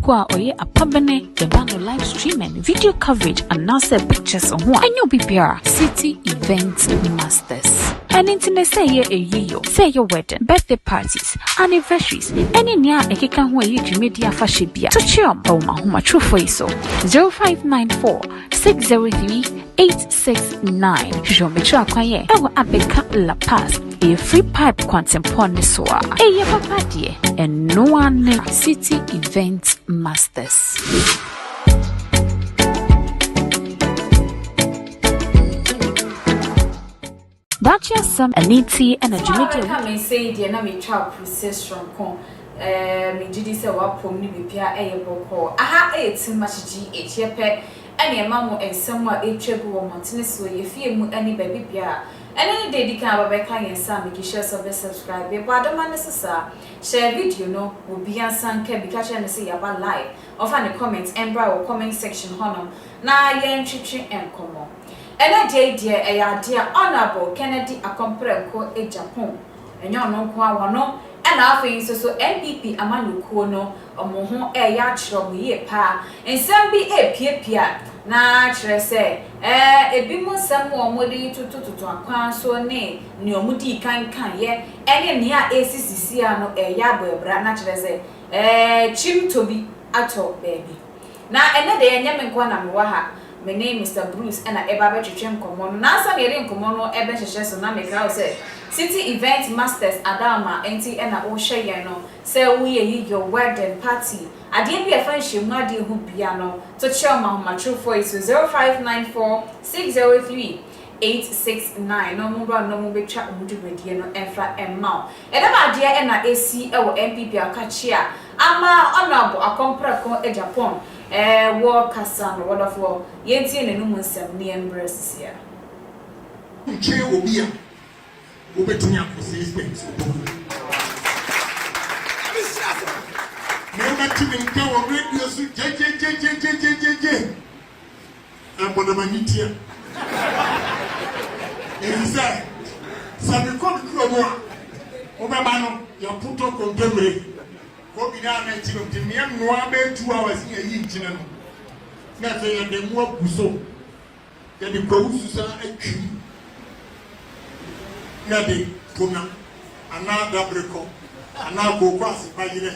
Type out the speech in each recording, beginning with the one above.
Mpoa oye apabene yebano live streaming video coverage and nasa pictures on who anyo bibia city event masters. And internet say ye a year, say your wedding, birthday parties, anniversaries, any near a kika who a media fashibia to chum oh my true face so 0594 603 869 show me track kwaye ewa abeka La Paz a free pipe quantum soa a papa dear and no one city event masters. That's just some aniti and a Jamaican. Come and say, dear, na me child process from con. Me did this a wapom ni bipia a boko. Aha, it's much GH yepe. Any a mamma and somewhat a treble or Montenegro, if you any baby pia. And any day the can Rebecca and Sam, make share of the subscribe. But the man necessary share video no will be a son can be catching and say about live. Or find the comments and brow comment section honor. Na yen chichi and como. And a day dear a dear honorable Kennedy a compare ko Agyapong. And you know kwa no. And our face so MPP amanu kono omoho e ya chro ye pa ensem bi e pia na chere se ebi mo sam wo modi tututu akwan so ne omudi kan ye ene ne a esisisi ano e ya boebra na chere se chim tobi ato baby na ene de enye me kwa na me wa ha. My name is Mr. Bruce and I ever between common. Now, some year common ebe so na make out say City Event Masters Adama NT and I share yano. Say we your wedding party. I didn't be a friendship, not dear who piano. To show my true voice 0594 603 869. No more, no more big chat, Mudu no Efra and Mount. And about dear and I AC or MPP Akachia. Ama honorable a comprako Agyapong. War Cassan, wonderful. Yenti and no nsem ne embrace here. Che obia. Obetunya for systems. Never to encounter radio J. I'm one of my media. And he said, Sabi come Kromo. Obamano, your put up on Demre. Obi na na chiro timia no abe 2 hours in a yinchina no na say the mo abuso ya de kwususa atwi na de tona ana dabreko ana gokwase bayire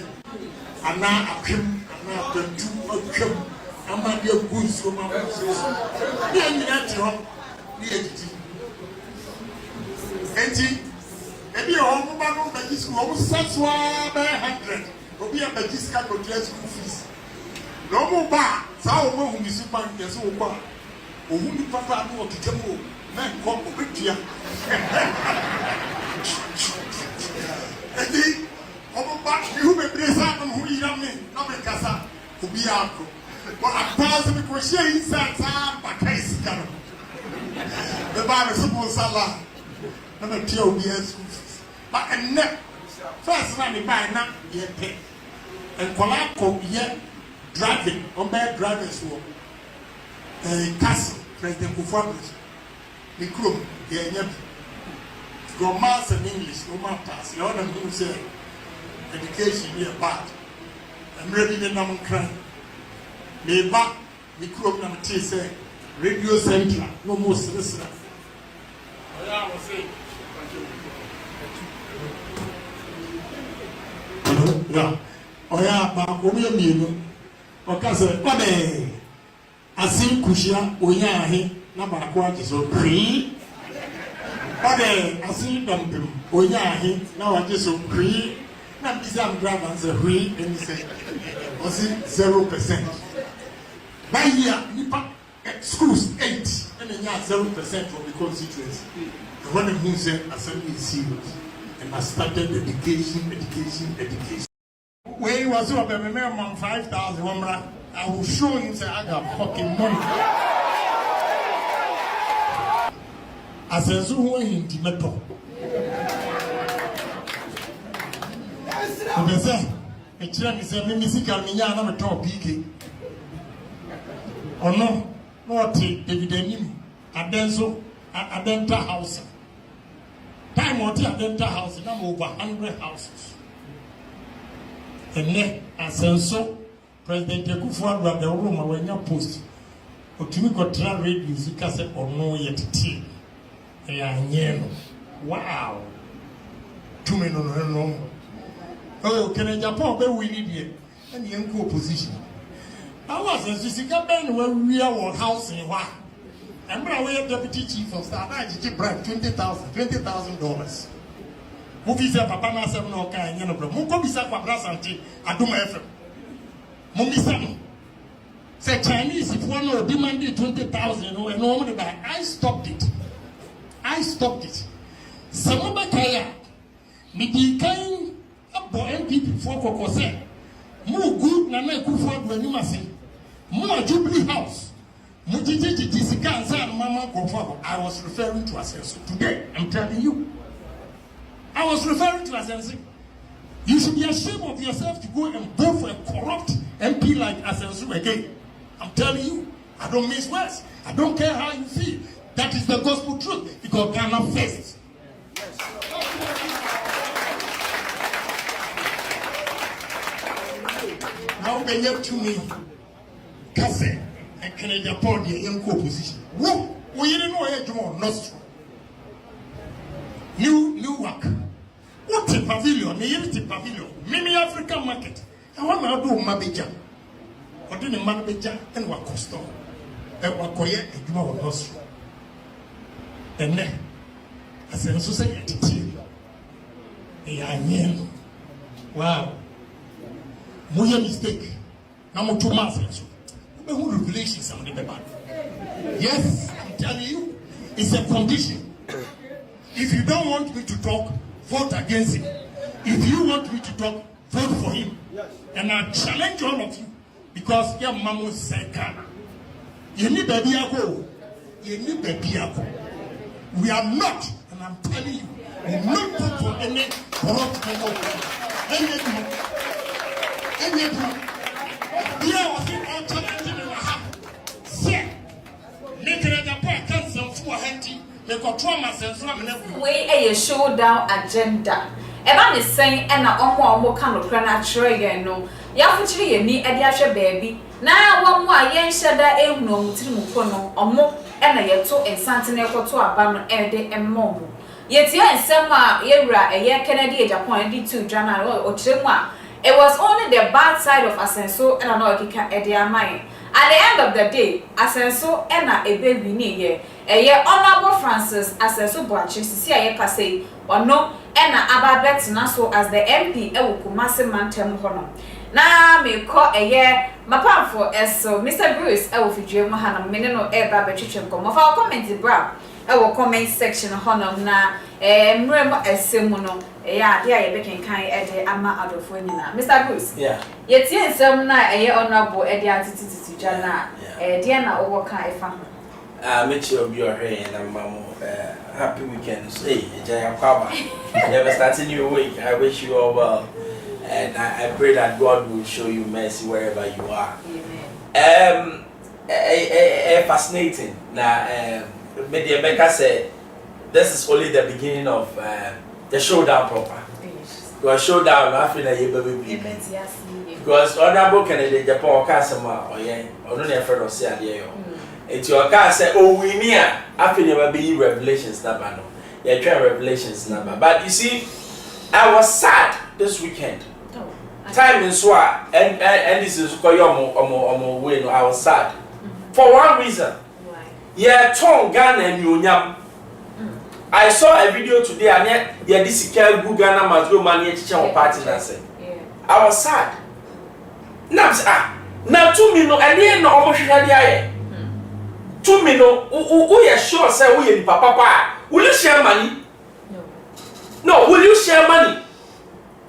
ana akwem ana bantu akwem ama de gunso ma so ya nyina tiro ni ejiti enti ebi o mo ba no ba jisku o mo saswa ba 100 obi a bagiska go dress school fees no mo ba sa o mo hu misi ban ke so ba o hu ni papa no o kitamo na ko o betua edi o mo ba ni hu be bresa no hu ira me na me kasa obi a ko wa apaz me ko she insa sa ba kai sika no the ba me so sala na me tia obi a school fees ba enne first na me buy na ye pay and Colacco yet driving on bad drivers who castle President Kufuabus the crew yeah go maths and English no matters the other who say education here bad I'm ready the number cry me back the crew number T say radio central no more listener I will say yeah. Oya ba omi mienu oka se kwabe asin kushia oya ahe na ba ko ati so pri kwabe asin dampem oya ahe na wa je so pri na bizam driver say hui and say osi 0%. By year nipa schools 8 and nya 0% from the constituency. The one who said assembly is serious and I started education. When he was over the minimum 5,000, I will show him say I got fucking money. As a zoo in Timeto. And they say, a child is a musical Miana, I'm a top PK. Or no, what David Adenso, Adenta House. Time or Adenta House, and I'm over 100 houses. And then, as so, President Akufo-Addo at the room when you post. Otumi ko tra radio sika se ono yetiti. Wow. Tumi no. Oh, can Agyapong be winning here? And the uncle opposition. I was a sika ben when we are house in wa. And when we deputy chief of staff, I just bribe $20,000. Movie say papa na seven no kan yen no bro. Mo ko bisa kwa brasante Adoma FM. Mo bisa no. Say Chinese if one no demanded 20,000 no no money buy. I stopped it. Samoba kaya. Me di kan abo MPP for koko say. Mo good na na Akufo-Addo ni mase. Mo Jubilee House. Mo jiji sika ansa mama Akufo-Addo. I was referring to as today. I'm telling you. I was referring to as you should be ashamed of yourself to go and vote for a corrupt MP like Asensu again. I'm telling you, I don't miss words. I don't care how you feel. That is the gospel truth because Ghana first. Now they have to me, Kase and Canada Party in co-position. Whoa, we didn't know where you nostrum. New work. What a pavilion, the pavilion. Mimi African market. I want to do Mabija. What did the Mabija and what cost? And what Koya and you know nostrum. And then, as a society, wow. Moya mistake. Now, 2 months. Who revelations on the Bible? Yes, I'm telling you, it's a condition. If you don't want me to talk, vote against him. If you want me to talk, vote for him. And I challenge all of you because your mama said Ghana. You need baby ako. You need baby ako. We are not, and I'm telling you, we will not vote for any corrupt people. Any we are all challenging in our heart. Say, make it a point, cancel for a handy. We a showdown agenda. Eba me saying and na omo kan no kra na kire yen no. Ya fuchiri ye ni ade ahwe baby. Na wo mo a yen hyeda ehunu omutiri mu ko no omo e na yeto ensante na ekoto aba no e de emmo mo. Yeti ensem a yewura eye Kennedy Agyapong di 2 January o kire mu a it was only the bad side of Asenso and no okika e de amai. At the end of the day, Asenso ena ebe wini ye. Eye Honorable Francis Asenso Boachi sisi aye kase ono ena ababet na so as the MP ewo Kumasi Mantem hono. Na me ko eye mapamfo eso Mr. Bruce ewo fidwe mu hana me no eba betwetwe nkomo fa comment bra ewo comment section hono na mrem esemu no ya ade aye bekenkan ede ama adofo nyina Mr. Bruce yeti ensem na eye Honorable ede atititi jana de na owo kan efa make sure you are here and I'm happy weekends. Hey, Agyapong. Never starting your week. I wish you all well. And I pray that God will show you mercy wherever you are. Amen. Fascinating. Now, Media Maker said this is only the beginning of the showdown proper. Because showdown, I feel like you because Honorable Kennedy Agyapong Kasama or yeah, or no never of say it's your car say, oh, we near after never be revelations number no. Yeah, try revelations number. But you see, I was sad this weekend. Time in Swa and this is Koyomo way. I was sad for one reason. Why? Yeah, Tom Ghana and Yunyam. I saw a video today and yet this is Ghana must go money teacher party. I was sad. Now 2 million and then no almost 2 million, who are sure say we in papa? Will you share money? No, will you share money?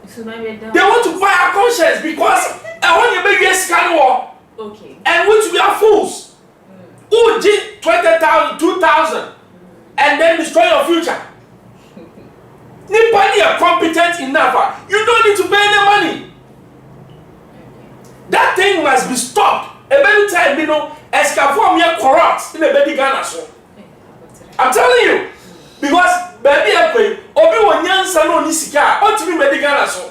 They want to buy our conscience because I want you to make a scan war. Okay. And which we are fools. Who did 20,000, 2,000, and then destroy your future? Nobody are competent enough. You don't need to pay any money. That thing must be stopped. Every time, you know, escaform here corrupt in the baby Ghana so. I'm telling you, because baby obi wonyansa no ni sika, what to be baby Ghana so.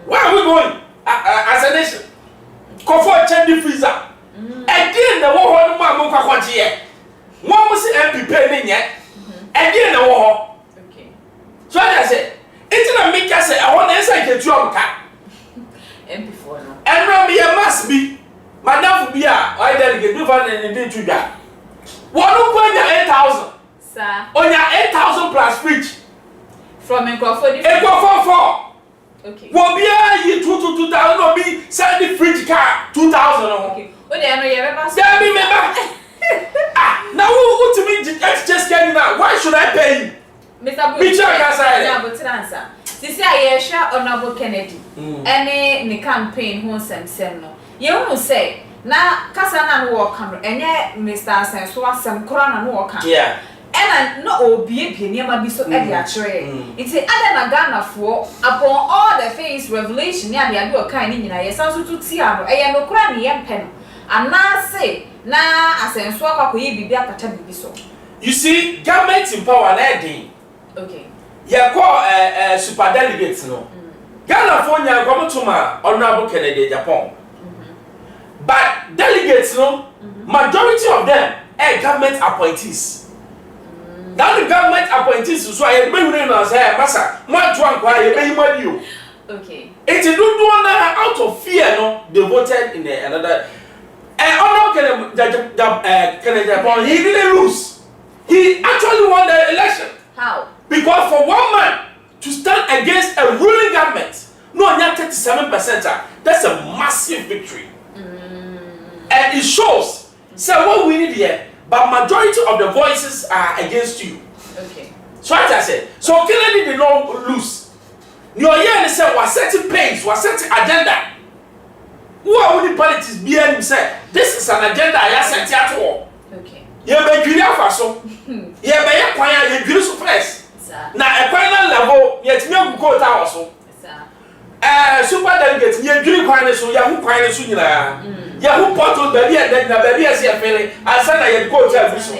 Where are we going as a nation? Comfort delegate you am ka. MP4 no. Enra me must be. Madam be why delegate do fan and dey to da. One kwanya 8,000. Sir. Onya 8,000 plus fridge. From Ekwafo. Ekwafo. Okay. Wo bia yi 2,000 no be send the fridge car 2,000 no. Okay. O dey no ye be pass. There be me back. Now who to me just getting now? Why should I pay you? Mr. Bicho Kasai. Na but answer. Sisi aye hwa Honorable Kennedy. Ene ne campaign ho nsɛmsɛm no. Ye hu say na kasa na no work no enye Mr. Asenso asɛm kora na no work. Yeah. Ena no obiebie niam bi so e de akyerɛ. Iti ada na Ghana fo upon all the face revelation ne ade ade o kan ni nyina ye sanso tutia no eye no kora ne ye mpɛ no. Ana say na Asenso akwakoye bibi akata bibi so. You see, government in power na edin. Okay. You call super delegates no. Ghana for nya come to ma Honorable Kennedy Agyapong. But delegates no, majority of them are government appointees. That the government appointees so I be no say massa, mo to ankwaa ye be himadi o. Okay. It do na out of fear no they voted in another Honorable Kennedy Agyapong he didn't lose. He actually won the election. How? Because for one man to stand against a ruling government, no, 37%, that's a massive victory. And it shows, so what we need here, but majority of the voices are against you. Okay. So what I said, so Kennedy did not lose. Your year said was setting pace, was setting agenda. Who are the politics behind him said, this is an agenda I have set at all. Okay. You be Julia Faso. You be Kwanya, you Julia first. Na a final level, yet me go ta also. Super delegate, you drink wine so ya who kwine so nyina. Ya who portal baby and na baby as you feeling, and say you go tell so.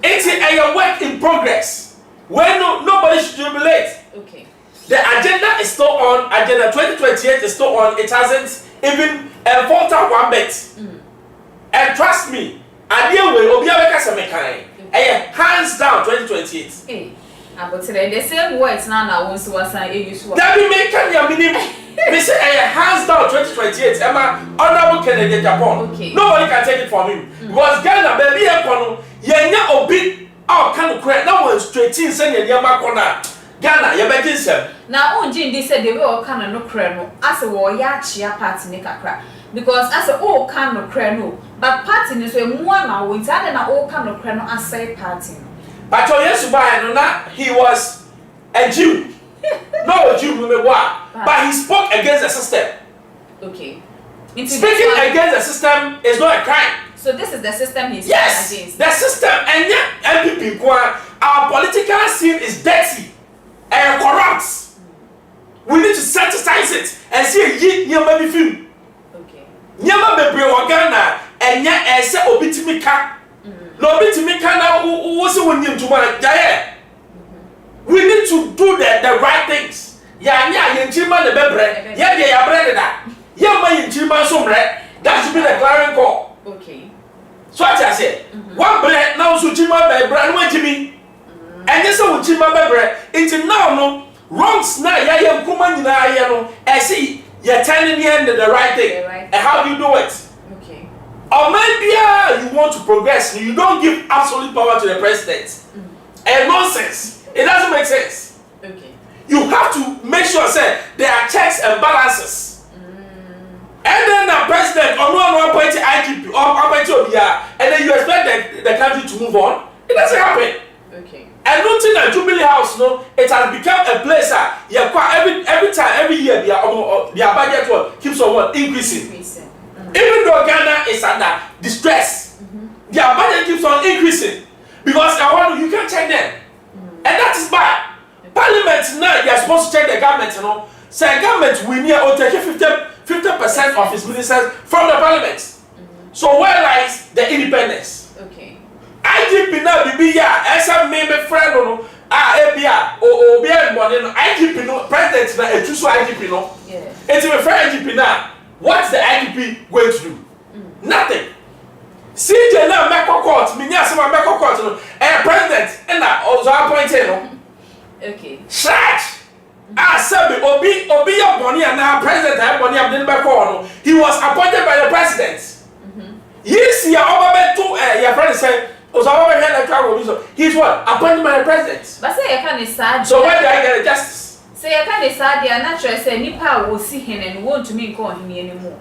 It's a work in progress. When nobody should jubilate. Okay. The agenda is still on, agenda 2028 is still on, it hasn't even faltered one bit. And trust me, idea will obi abeka se mekan. Hands down 2028. But today the same words now once was use what. That be making your minimum. They say hands down 2028. Emma Honorable Kennedy Agyapong. Okay. Nobody can take it from him. Because Ghana baby ekono yenya obi all kind of credit. Now one straight in send your kona. Ghana you begin sem. Now on Jin they said they will kind of no credit no. As a war ya chia party ne kakra. Because as a all kind of credit no. But party is so more now we tell na all kind of credit no aside party. But he was a Jew. No Jew, but he spoke against the system. Okay. Speaking against the system is not a crime. So this is the system he's Yes, against. the system. And yet, MPP, our political scene is dirty and corrupt. We need to synthesize it and see a maybe film. Okay. Nyama bebre wagana and yet ese obitimika. No obitimika na wose wonyim tuma jaye. We need to do the right things. Ya yenchima the bebre. Ya de ya bread da. Ya ma yenchima so mre. That should be the clarion call. Okay. So what I say, one bread now so chima bebre no jimi. And yes so chima bebre. It's now no wrongs na ya yem kuma nyina ya no. I see you're telling the end of the right thing. And how do you do it? Okay. Or maybe you want to progress, you don't give absolute power to the president. And nonsense. It doesn't make sense. Okay. You have to make sure say there are checks and balances. And then the president or no appointed IGP or appointed OBR, and then you expect the country to move on. It doesn't happen. Okay. And nothing at Jubilee House, no, it has become a place every time, every year their budget keeps on increasing. Even though Ghana is under distress, their budget keeps on increasing because you can't check them. And that is bad. Parliament now they are supposed to check the government, you know. Say government we need to take 50% of its ministers from the parliament. So where lies the independence? Okay. IGP now be some maybe friend no ABA or OBA no IGP no president na choose IGP no. Yeah. It's a fair IGP now. What's the IGP going to do? Nothing. CJ now make a court, me nya some make a court no. President and also appointed no. Okay. Church. Sabi obi Obi your money and now president have money am didn't back on. He was appointed by the president. Yes, your over to your friend said was over here like travel. He's what? Appointed by the president. But say you can't sad. So where do I get the justice? Say you can't decide the natural say nipa will see him and won't to me call him anymore.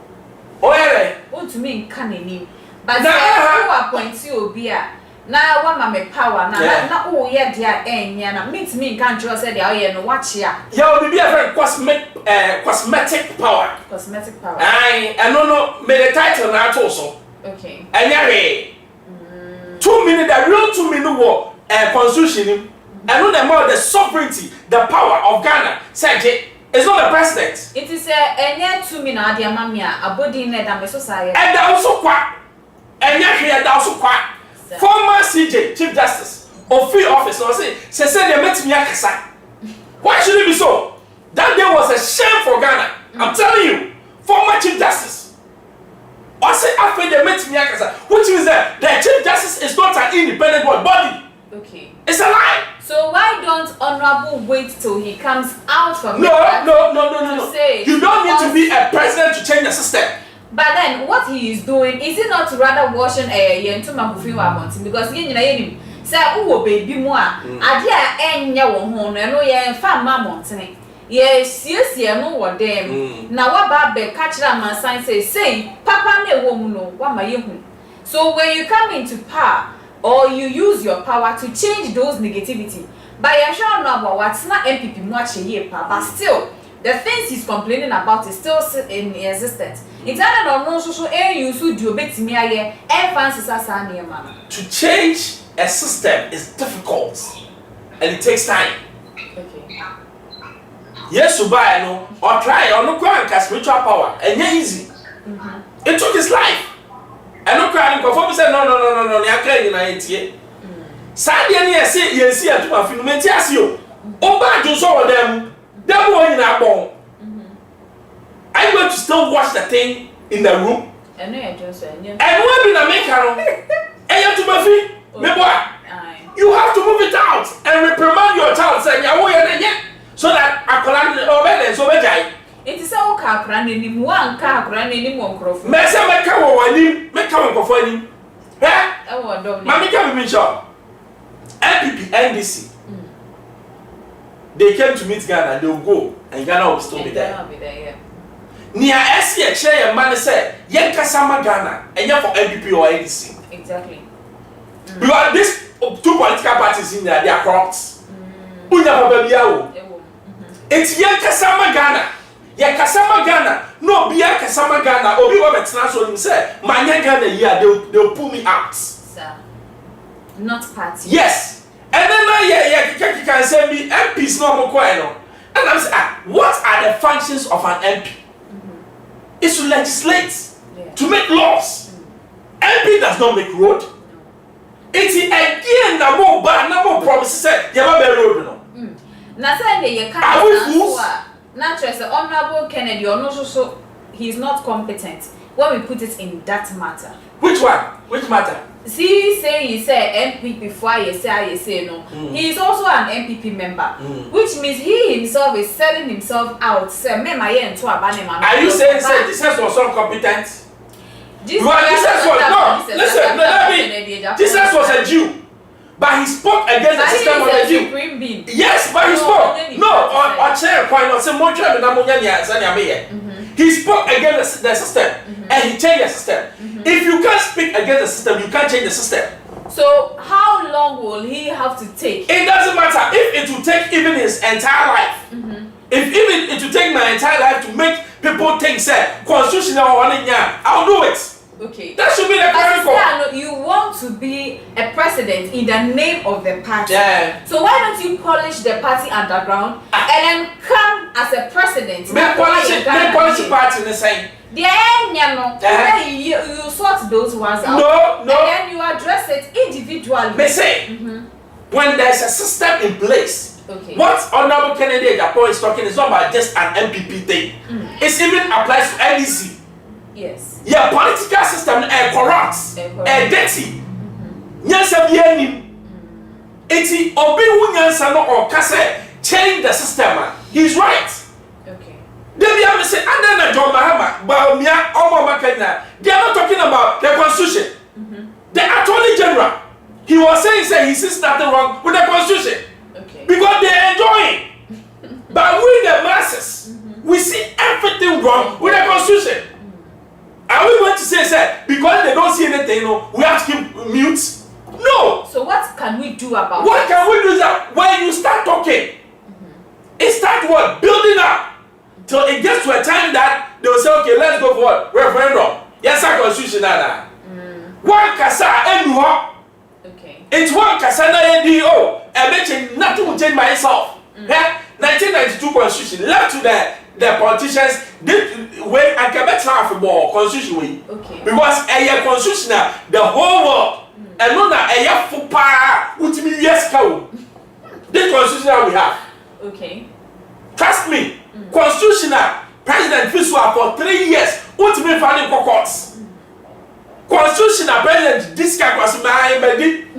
Oh yeah. Won't to me can him. But say who appoint you Obi a na wa ma me power na oh yeah dia enya na meet me can just say dia oh no watch ya. Yeah, will be a very cosmetic power. Cosmetic power. Aye, and no me the title na also. Okay. Anya 2 minutes, the real 2 minute war constitution. And no the more the sovereignty, the power of Ghana. Say it's not the president. It is a 2 minutes adia mamia abodi ne da me society. And also kwa. Anya here also kwa. Former CJ, Chief Justice of Free Office, or say they met me akasa. Why should it be so? That day was a shame for Ghana. I'm telling you, former Chief Justice. Or say after they met me akasa, which means that the Chief Justice is not an independent body. Okay. It's a lie. So why don't Honorable wait till he comes out from No. Say, you don't need to be a president to change the system. But then what he is doing, is it not rather washing yentuma bufi wa bonti? Because you know say uwo baby mo a ade a enya wo ho no no ye fa ma montene. Ye siesie no wo dem. Na wa ba be ka kira man say papa na ewo mu no wa ma ye hu. So when you come into power or you use your power to change those negativity, but you sure know about what's not MPP mo a cheye pa, but still the things he's complaining about is still in existence. It's not no so use do betimi aye fancy sasa na man. To change a system is difficult and it takes time. Okay. Yes, you buy no or try or no go and spiritual power and easy. It took his life. And no cry and say no, I can't unite here. Sadia near say yes, here to my filmentiasio. Oba do so of them. That boy in Agyapong. I'm going to still watch the thing in the room. And when we make her to my feet, you have to move it out and reprimand your child saying, so that I can obey so bad. It is all car running one car running one crop. Messa make come for him. Mammy can be sure. MPP, NDC. They came to meet Ghana and they will go and Ghana will still be there. Nia SC chair man said, Yankasama Ghana and you for MPP or NDC. Exactly. Because these 2 political parties in there, they are corrupt. It's Yankasama Ghana. Yankasama Ghana. No, be Yankasama Ghana. Obi Wabetna so him say, my Ghana here, they'll pull me out. Sir. Not party. Yes. And then you can say me MPs no more no. And I'm saying, what are the functions of an MP? It's to legislate, to make laws. MP does not make road. It's again the more bad, no more promises said, you have a road no. Now say you can't. Are we fools? Naturally, the Honorable Kennedy or no so he's not competent when we put it in that matter. Which one? Which matter? See, say you say MP before you say no. He is also an MPP member, which means he himself is selling himself out. Say, me my into a banner. Are you saying this was so competent? Jesus was a Jew, but he spoke against the system of the Jew. Yes, but he spoke. No, or chair quite not. Say more he spoke against the system and he changed the system. If you can't speak against the system, you can't change the system. So how long will he have to take? It doesn't matter if it will take even his entire life. If even it will take my entire life to make people think, say, constitutional I'll do it. Okay. That should be the critical. You want to be a president in the name of the party. Yeah. So why don't you polish the party underground and then come as a president? Make polish party in the same. You sort those ones out. No. And then you address it individually. They say, when there's a system in place, okay. What Honorable Kennedy Agyapong is talking is not about just an MPP thing. It even applies to NDC. Yes. Yeah, political system corrupt, dirty. Nyansa bi anim. Eti obi wu nyansa no or kase change the system. He's right. Okay. They are say, and then John Mahama, Baumia, Obama Kenya. They are not talking about the constitution. The Attorney General, he was saying he sees nothing wrong with the constitution. Okay. Because they are enjoying. But we the masses, we see everything wrong with the constitution. Are we going to say because they don't see anything, we have to keep mute? No. So what can we do about What can we do that when you start talking? It starts what? Building up. Till it gets to a time that they will say, okay, let's go for what? Referendum. Yes, our constitution. One kasa enuho. Okay. It's one kasa na NDO. I mentioned nothing will change by itself. 1992 constitution left to the politicians. When I can bet half more constitution way. Okay. Because a constitution the whole world and not a fupa which means yes cow. This constitution we have. Okay. Trust me. Constitutional President Fiswa for 3 years. What mean finding courts? Constitutional President this guy was my Medi.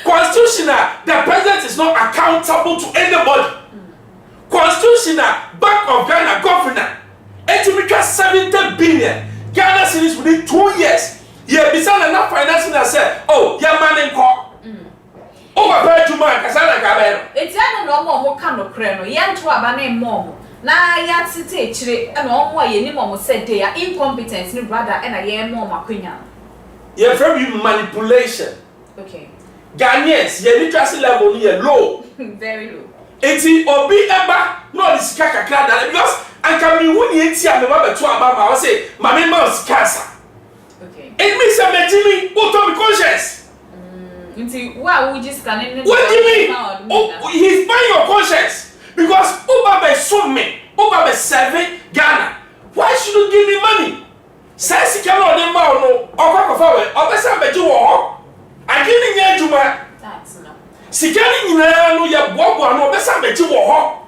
Constitutional, the president is not accountable to anybody. Constitutional Bank of Ghana governor. 70 billion Ghana cedis within 2 years. Yeah, beside enough financing that said, oh, yeah, man in court. Over by 2 months, it's no more kind creno, yan to a banner mom. Na ya site chire and all more ye mom said they are incompetent, no brother, and a year more maquinia. Yeah, from you manipulation. Okay. Ghanaians, your literacy level is low. Very low. It's obi eba, no this kaka because I can be winning it and remember to Abama. I say, my member's cancer. Okay. It means I'm a Jimmy, who told me conscience. Why would you scan it? What do you mean? Oh, he's buying your conscience because Uber sold me, Uber 7 Ghana. Why should you give me money? Says he cannot name no or forward or best I bet you all. I didn't get you. That's enough. Sikani no ya bobo no best I bet you all.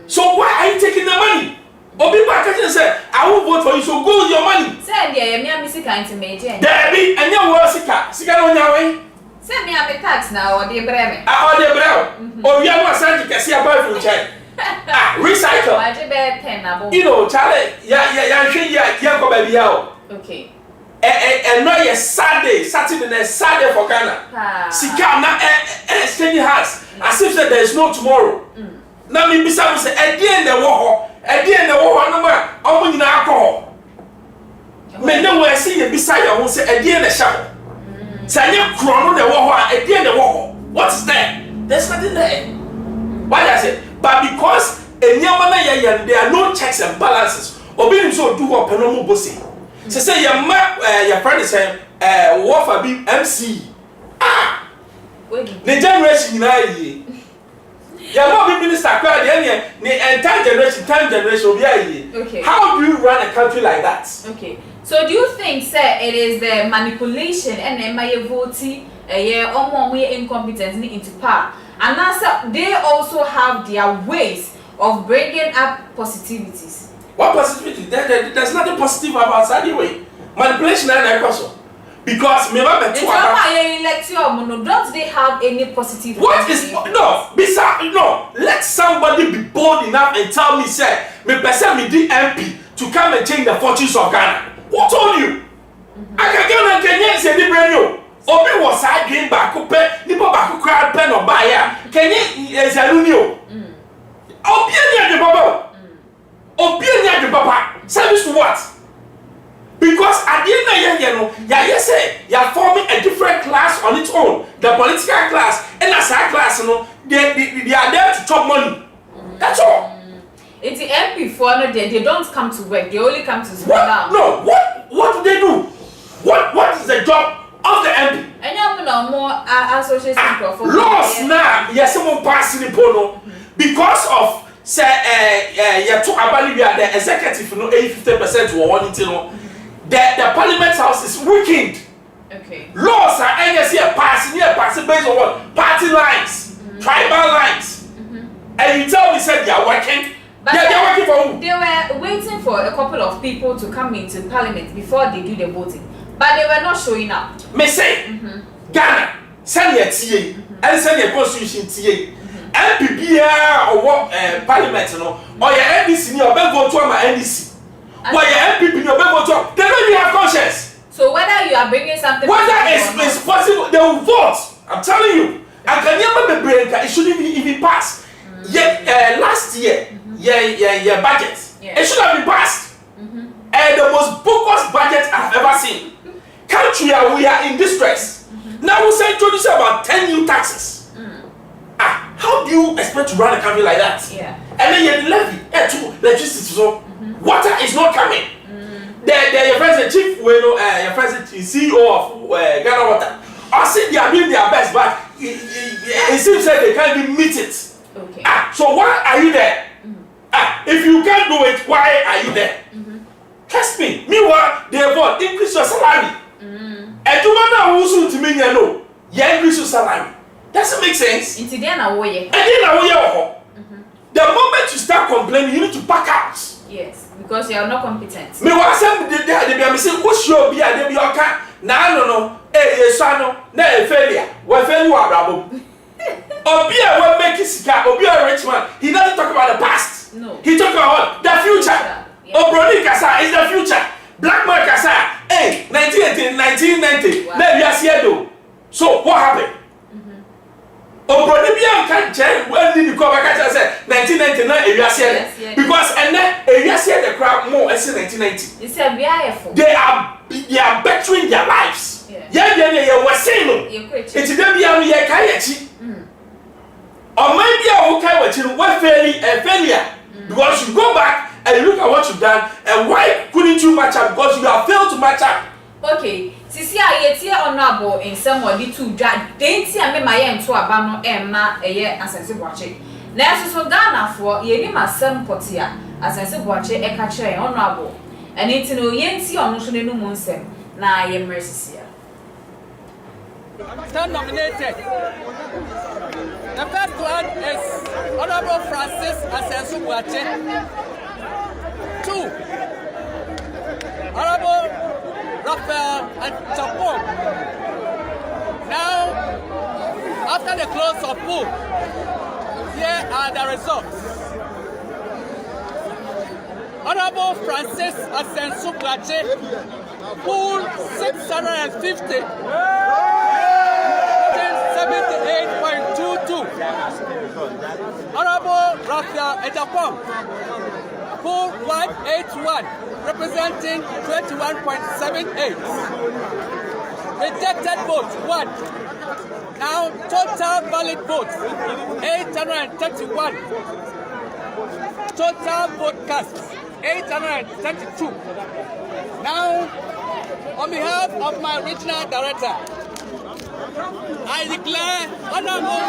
So why are you taking the money? Or people are catching say, I will vote for you, so go with your money. Say, dear, me and Missy can't major. There be and your words, Sika on your way. Send me a tax now, or the bremen. Or the brown. Or you are not saying you can see a boy from China. Recycle. I did bear 10. You know, Charlie, yeah, baby. Okay. And no, yes, Saturday for Ghana. Sika na exchange hands as if there is no tomorrow. Now, me beside say, at the end the war, no man, I'm in alcohol. Men no way see you beside your own say, at the end the shower. Say, you chrono the war, at the end the war. What's there? There's nothing there. Why I say, but because in Yamana, there are no checks and balances, or being so do what Penomo Bossy. Say, your friend is saying, Wafa be MC. The generation in you are not minister and time generation will be okay. How do you run a country like that? Okay. So do you think, sir, it is the manipulation and my voting or more incompetence into power? And also they also have their ways of bringing up positivities. What positivity? There's nothing positive about that anyway. Manipulation and also. Because don't they have any positive? What is no? Let somebody be bold enough and tell me, say, me person me the MP to come and change the fortunes of Ghana. Who told you? I can go and Kenya say the brand new. Obi was I dream back up, nipo back crowd pen or buyer. Kenya is a new. Obianya the baba. Obianya the baba. Service to what? Because at the end of the year, say you are forming a different class on its own, the political class, and as our class, they are there to chop money. That's all. It's the MP for they don't come to work; they only come to school now. No, what do they do? What is the job of the MP? And you know more association laws now. Yes, someone passing the pono because of say you took about the executive 50% or 1 The Parliament House is weakened. Okay. Laws are passing based on what? Party lines, tribal lines. And you tell me said they are working. But they're working for who? They were waiting for a couple of people to come into Parliament before they do the voting. But they were not showing up. Me say, Ghana, send your TA, and send your constitution TA. MPP or what parliament no or your NDC ni obe vote to my NDC. Why your MPP ni obe vote to. They don't even have conscience. So whether you are bringing something, whether it's possible, they will vote. I'm telling you. And can you remember it shouldn't even pass. Last year, budget. It should have been passed. And the most bogus budget I've ever seen. Country, we are in distress. Now we say introduce about 10 new taxes. How do you expect to run a country like that? And then you levy to electricity. So water is not coming. Your president, chief, your president, CEO of Ghana Water, I see they are doing their best, but it seems like they can't even meet it. Okay. So why are you there? If you can't do it, why are you there? Trust me. Meanwhile, they want increase your salary. And you want to listen to me, you increase your salary. Doesn't make sense. And then I will. The moment you start complaining, you need to back out. Yes, because you are not competent. Me was saying they be saying who should be a be okay. Na no. Na failure. We failure abrabo. Obi a we make sika, obi a rich man. He doesn't talk about the past. No. He talk about the future. Obroni kasa is the future. Black man kasa, 1980, 1990. Na we are here though. So what happened? Obroni bi can change when did you come back and say 1999 area here because and then area here the crowd more as 1990. It's a beautiful. They are bettering their lives. Yeah, was saying it's them be am ye kai echi. Or maybe I will kai wechi we failure because you go back and you look at what you've done and why couldn't you match up because you have failed to match up. Okay, sisi a yetie honorable in somebody to dwa denti a me ma ye nto aba no emma eye asense boache na so Ghana for ye ni masem poti a asense boache e ka kire honorable eni ti no ye nti onu so nenu mu nsem na ye mresisia stand nominated. The first one is Honorable Francis Asensu Boache. 2 Honorable Raphael Agyapong. Now, after the close of poll, here are the results. Honorable Francis Asensu Boache, pool 650, 78.22. Honorable Raphael Agyapong, pool 181, representing 21.78. Rejected votes 1. Now total valid votes 831. Total vote cast 832. Now, on behalf of my regional director, I declare honorable.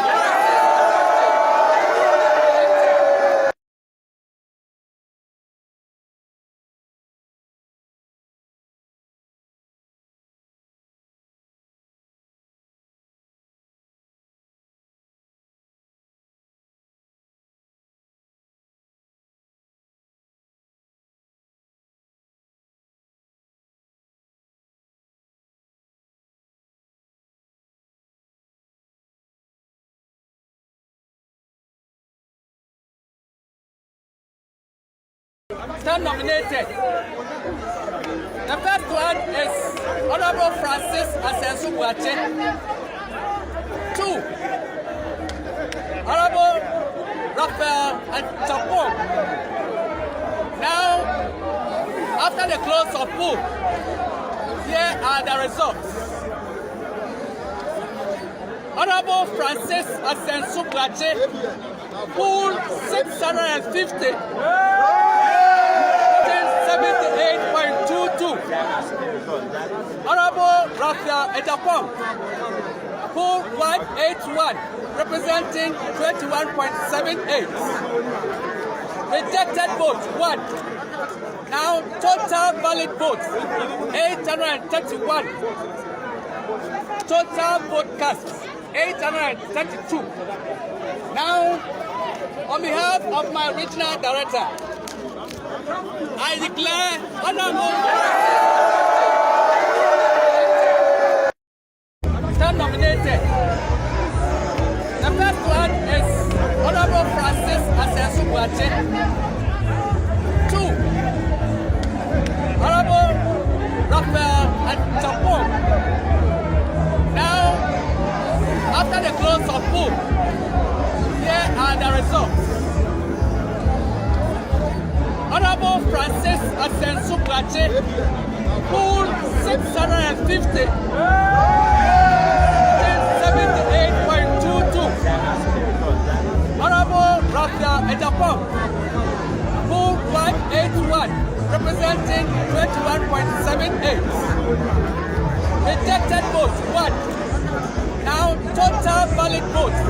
Stand nominated. The first one is Honorable Francis Asensu Boache. 2 Honorable Raphael Agyapong. Now, after the close of poll, here are the results. Honorable Francis Asensu Boache, pool 650. 78.22. Honorable Raphael Agyapong, pool 181, representing 21.78. Rejected votes 1. Now total valid votes 831. Total vote cast 832. Now, on behalf of my regional director, I declare honorable. Stand nominated. The first one is Subache. 2. Honorable Raphael Agyapong. Now, after the close of poll, here are the results. Honorable Francis Asensubache, poll 650. 78.22. Honorable Raphael Agyapong, poll 581, representing 21.78. Rejected votes 1. Now total valid votes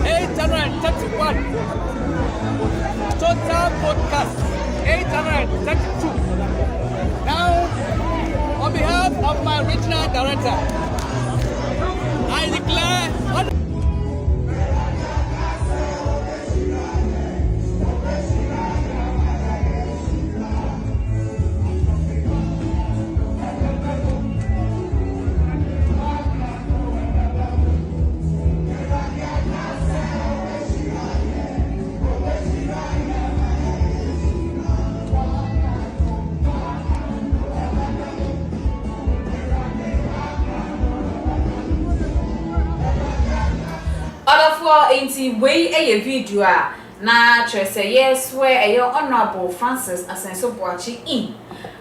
831. Total vote cast 832. Now, on behalf of my regional director, I declare Inti way a video na chese yes where a honorable Francis Asensubache in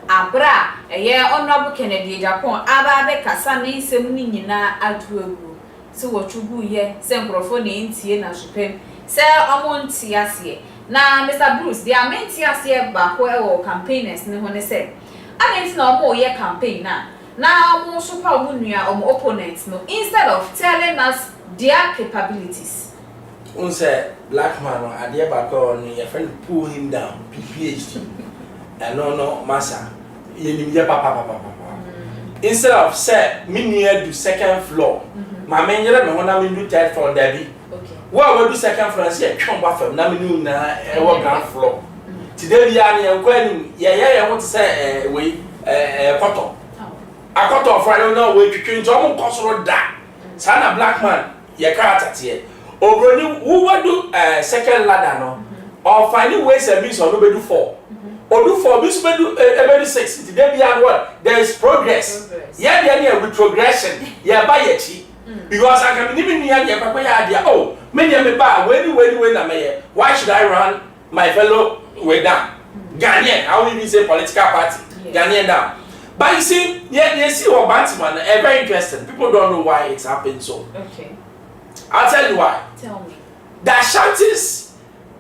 abra a honorable Kennedy Agyapong ababe kasa ne nsem ni nyina atuagu so wotugu ye se nkrofo ne ntie na supem se omonti ase na Mr. Bruce the amenti ase ba ko e wo campaigners ne ho ne se amenti na omo ye campaign na omo super omo nua omo opponents no instead of telling us their capabilities. Say black man or Adia Bako, your friend pull him down, PhD. And no, massa. Papa. Instead of say, me near to second floor, my man, you don't know when do third floor, Debbie. What will do second floor? See, come back from Naminu na ground floor. Today, Yanni, when I want to say, we cotton. A cotton for I don't know where you can jump on that. Sana black man, your character here. Or who will do second ladder no, or finding ways and means or nobody do 4. Or do 4, means do 6. Today we are what? There is progress. Yeah, with progression. Yeah, buy a cheap. Because I can even near the idea. Oh, many of me buy when I'm here. Why should I run my fellow way down? Ghanaian, how will you say political party? Ghanaian down. But you see, you see what Bantaman, very interesting. People don't know why it's happened so. Okay. I'll tell you why. Tell me. The Ashantis,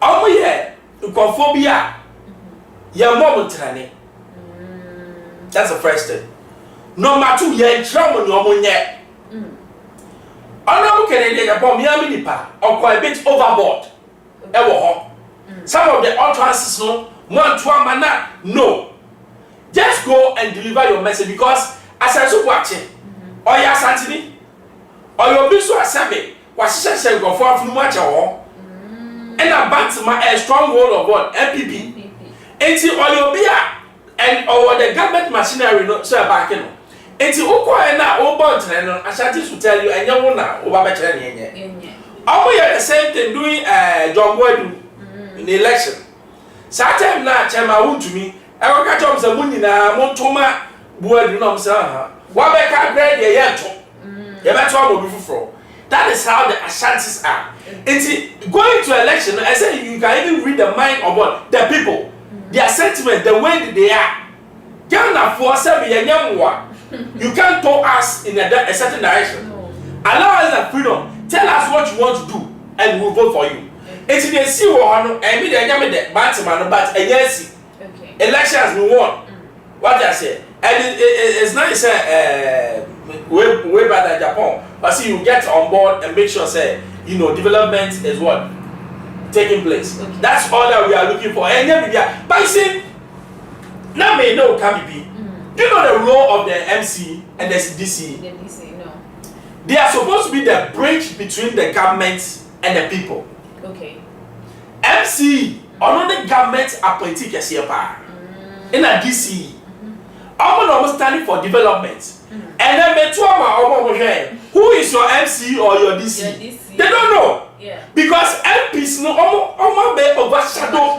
over here, Ukophobia, your mom training. That's the first thing. Number 2, you're in trouble, no one yet. Honorable Kennedy Agyapong, Miami Nipa, or quite a bit overboard. Some of the utterances, no, no. Just go and deliver your message because as I so watching, or your Santini, or your Bishop Assembly. What she said go for from much and a Bantama a strong hold of what MPP until all your beer and over the government machinery no so back in until Oko and now Obont and Ashanti to tell you and Yamuna over better. Oh, we are the same thing doing John Boydu in the election. Saturday now, Chama won to me. I will catch up some money now, Montoma Boydu no sir. What back I grade the year to Yabatwa before. That is how the Ashantis are. Going to election, I say you can even read the mind of what the people, their sentiment, the way they are. You can't tell us in a certain direction. Allow us the freedom. Tell us what you want to do, and we'll vote for you. They see what I mean. But yes, elections we won. What I say, and it's nice. Way back at Japan, but see you get on board and make sure say development is what taking place. That's all that we are looking for. And then but you see, now may know can be. Do you know the role of the MC and the DC? The DC, no. They are supposed to be the bridge between the government and the people. Okay. MC, another government appointee KCPA in a DC. I'm standing for development. And then who is your MC or your DC? They don't know. Yeah. Because MPs no overshadow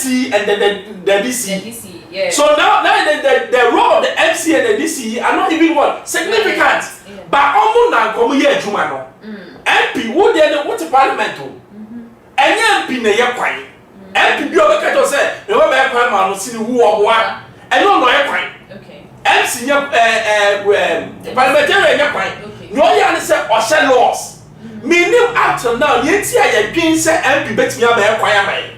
MC and the DC. The DC, yeah. So now the role of the MC and the DC are not even what significant. Yeah. But almost now come here Jumano. MP what the parliament to? Any MP na ye kwan. MP bi obeka to say e wo be kwan ma no sini wu oboa. And no ye kwan. Okay. MC parliamentarian ye kwan. No ya say o laws. Meaning up to now, yet I dream say MP bet me a kwan.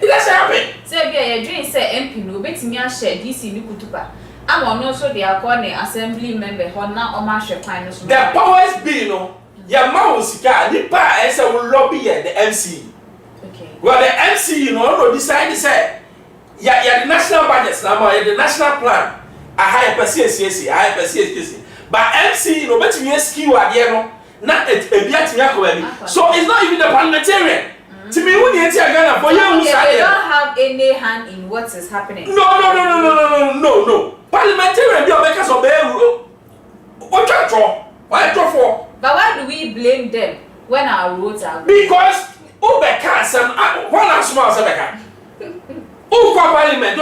It doesn't happen. Say be dream say MP no bet me a share DC ni kutupa. I'm also the Akone assembly member who now o ma hwe kwan no so. The powers be no. Your mouth sika nipa I say will lobby the MC. Okay. Well the MC you know no decide say ya the national budget now the national plan a high percentage high percentage. But MC you know bet me skill ade no. Na so it's not even the parliamentarian. To me, when you Ghana for you, they don't have any hand in what is happening. No. Parliamentarian, they are because of their why draw for? But why do we blame them when our roads are? Because Ubeka some one small Sebeka. Parliament, do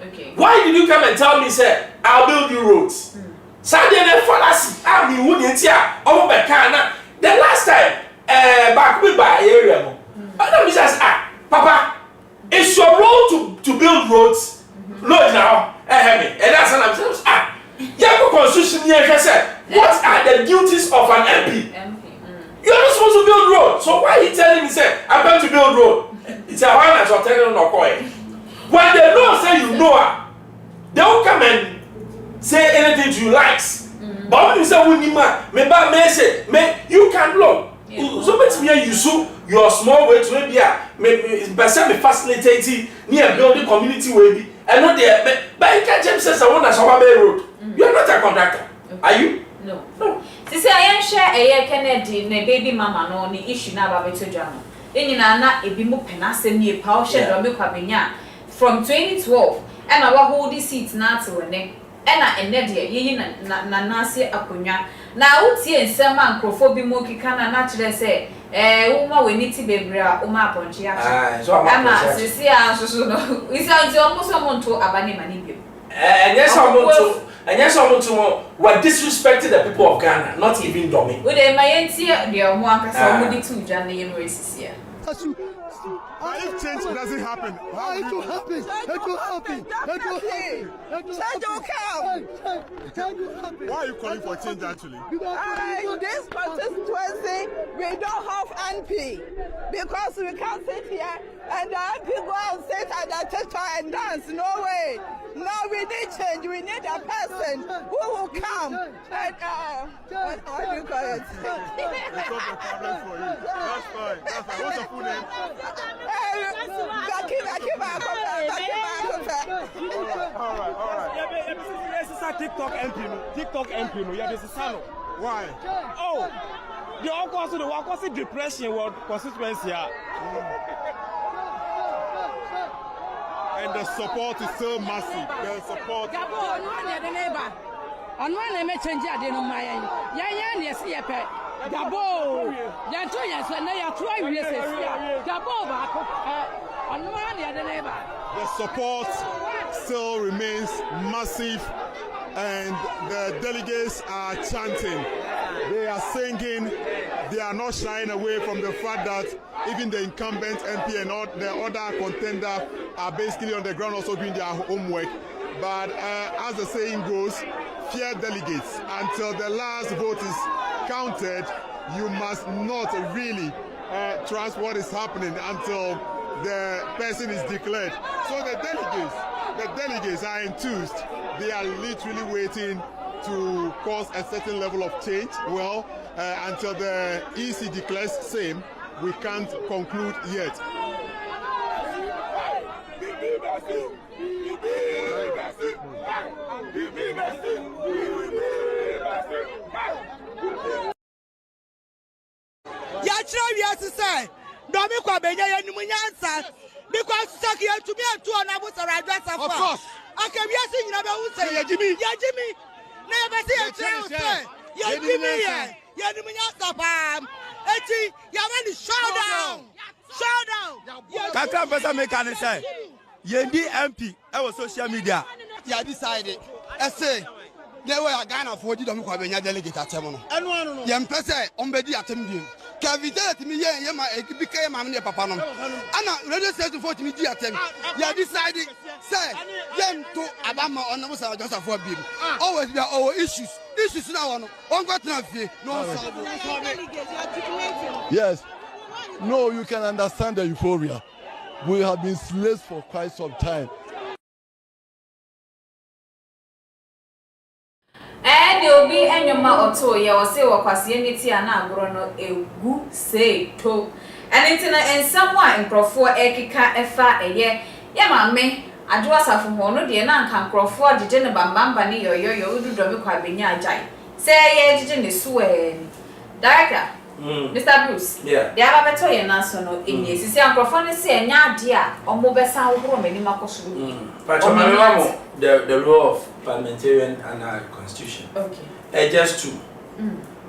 okay. Why did you come and tell me, say, I'll build you roads? Saturday fallacy. I mean, wouldn't over Bekana. The last time, back with by area. I just Papa, it's your role to build roads. Lord now, and that's what I'm saying. Yako constitution here said, what are the duties of an MP? You're not supposed to build road. So why are you telling me, say, I'm going to build road? It's a one that's telling no coin. When they know, say you know, they don't come and say anything to you likes. But when you say you can blow. So much me you so your small way to maybe facilitating near building community way and not there. But you can't just say someone that's over Bay Road. You are not a contractor. Are you? No. This is I am share a Kennedy ne baby mama no ni issue na ba beto jano. Eni na na ebi mo penase ni power share do me kwabenya from 2012 and I hold this seat na to ne. Ena ene de yeyi na nase akonya na wutie nsem ankrofo bi mo kika na kire se wo ma weni ti bebra wo ma aponche acha so ama sisi asoso no isa nti omo so monto abane mani bi and yes omo were disrespecting the people of Ghana, not even domi we dey mayenti de omo akasa omo di tu dwa na yem resisi But if change doesn't happen, it will happen. Change will come. Why are you calling for change actually? This constituency, we don't have NP because we can't sit here and the NP go and sit at the theater and dance. No way. No, we need change. We need a person who will come and how do you call it? It's not a problem for you. That's fine. What's your full name? All right. This is a TikTok MP. Yeah, this is Sano. Why? Oh, the all depression world constituency. And the support is so massive. The support. Gabo, the support still remains massive, and the delegates are chanting. They are singing. They are not shying away from the fact that even the incumbent MP and all the other contenders are basically on the ground also doing their homework. But as the saying goes, fear delegates. Until the last vote is counted, you must not really trust what is happening until the person is declared. So the delegates are enthused. They are literally waiting to cause a certain level of change. Well, until the EC declares same, we can't conclude yet. Because to me and two on I was a address of course. I can be saying you say Jimmy. Never say Jimmy. Showdown. Kakra pesa make an say. Yendi MP our social media. Ya decided. I say they were a Ghana for the Dominican delegate at Temono. And Yam Pese on Bedi at Temin. Cavite to me, Yama, became Mamma Papanum. Anna, ready said to 40 media at them. Ya decided, say, Yam to Abama on the Musa just for being. Always there are our issues. Issues now on got nothing. No, yes. No, you can understand the euphoria. We have been slaves for quite some time. You'll be any ma or two, you will say what was unity and now grown a good say to. And it's in someone in Crawford, Ekika, Efa, a year. Yeah, mammy, I do us from one, the Nan can Crawford, the general Bamba, you do the quite be near Jai. Say, yeah, the sway. Director, Mr. Bruce, yeah, the other toy and national in yes, is young Crawford, say, and dear, or mobile sound room, and Marcos. But the law of parliamentarian and our constitution. Okay. Just two.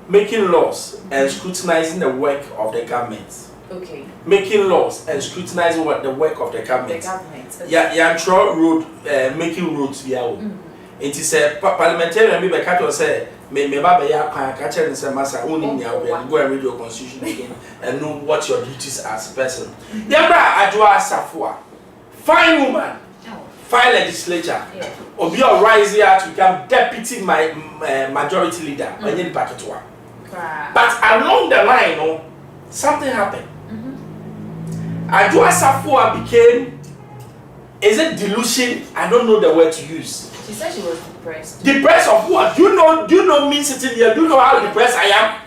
Making laws and scrutinizing the work of the government. Okay. Making laws and scrutinizing the work of the government. Okay. Yeah, road making roads via. It is a parliamentarian maybe catch say me baba ya catch and say massa only go and read your constitution again and know what your duties as a person. Yabra Adwa Safua. Fine woman. File legislature, or be a rise here to become deputy majority leader. But along the line, something happened. Adwa Safua became, is it delusion? I don't know the word to use. She said she was depressed. Depressed of what? Do you know me sitting here? Do you know how depressed I am?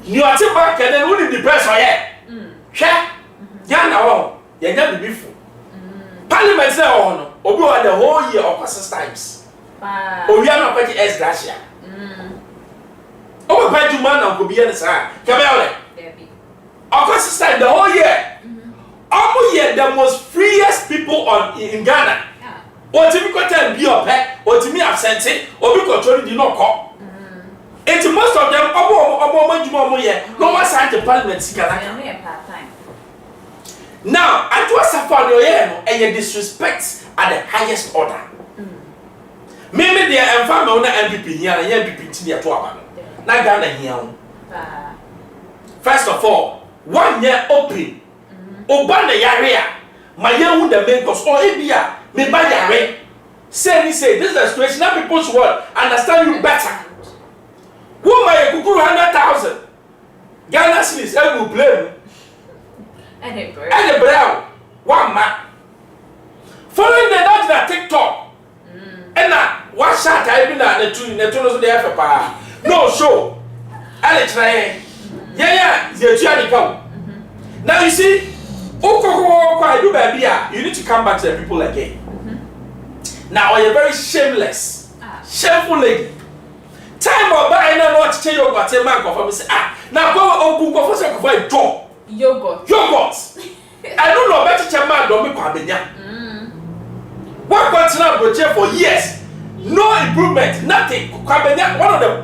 You are still back and then only depressed I am. Share? Yeah, you're not before. Parliament say on obi wa the whole year of times. O we are not pay S dash ya. O pay to man and go be any say. Kabele. Debbie. Of time the whole year. Almost year the most freest people in Ghana. O ti mi ko tell be up o ti mi absent o bi control di no ko. It's most of them obo manjuma year. No one sign the parliament Ghana. Now, I do a safari and you disrespect at the highest order. Maybe they are family owner MVP here and MVP near to our not Ghana here. First of all, 1 year open. Obana Yarea, my young the makers or India, me by Yare. Say, this is the situation. Now people should understand you better. Who my Kuku 100,000? Ghana Smith, I will blame. And a brown, 1 man. Following the that TikTok. And now, what shot I been at the two in the tunnels of the Africa? No show. Alex, yeah, the Gianni come. Now you see, I do baby, you need to come back to the people again. Now you're very shameless, shameful lady. Time or buy no what change your what man confirm say now go open go for say for a job. Yogurt. I don't know better chairman don't make kwabenya. What continue go for years. No improvement, nothing. Kwabenya one of the